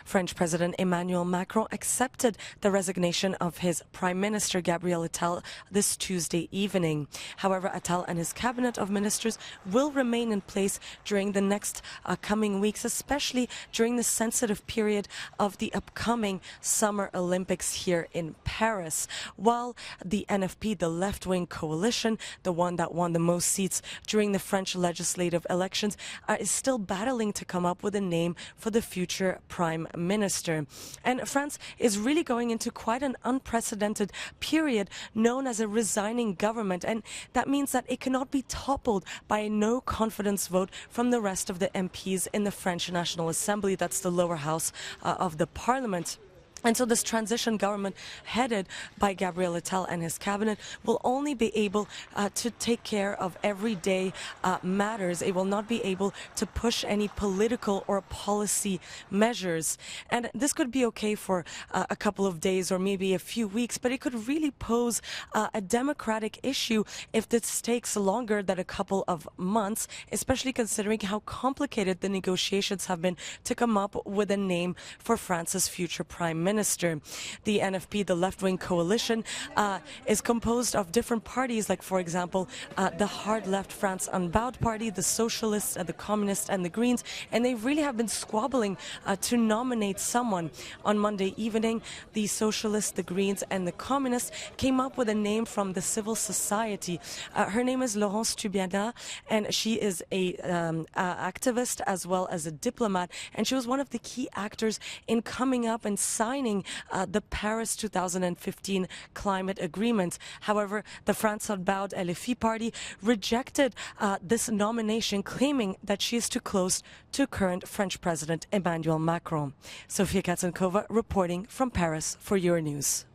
French President Emmanuel Macron accepted the resignation of his Prime Minister Gabriel Attal this Tuesday evening. However, Attal and his cabinet of ministers will remain in place during the next coming weeks, especially during the sensitive period of the upcoming Summer Olympics here in Paris. While the NFP, the left-wing coalition, the one that won the most seats during the French legislative elections, is still battling to come up with a name for the future Prime Minister. And France is really going into quite an unprecedented period known as a resigning government, and that means that it cannot be toppled by a no-confidence vote from the rest of the MPs in the French National Assembly. That's the lower house of the parliament. And so this transition government headed by Gabriel Attal and his cabinet will only be able to take care of everyday matters. It will not be able to push any political or policy measures. And this could be okay for a couple of days or maybe a few weeks, but it could really pose a democratic issue if this takes longer than a couple of months, especially considering how complicated the negotiations have been to come up with a name for France's future Prime Minister. The NFP, the left-wing coalition, is composed of different parties, like, for example, the hard-left France Unbowed Party, the Socialists, the Communists, and the Greens, and they really have been squabbling to nominate someone. On Monday evening, the Socialists, the Greens, and the Communists came up with a name from the civil society. Her name is Laurence Tubiana, and she is a activist as well as a diplomat, and she was one of the key actors in coming up and signing the Paris 2015 climate agreement. However, the France Unbowed LFI party rejected this nomination, claiming that she is too close to current French President Emmanuel Macron. Sofia Katsankova reporting from Paris for Euronews.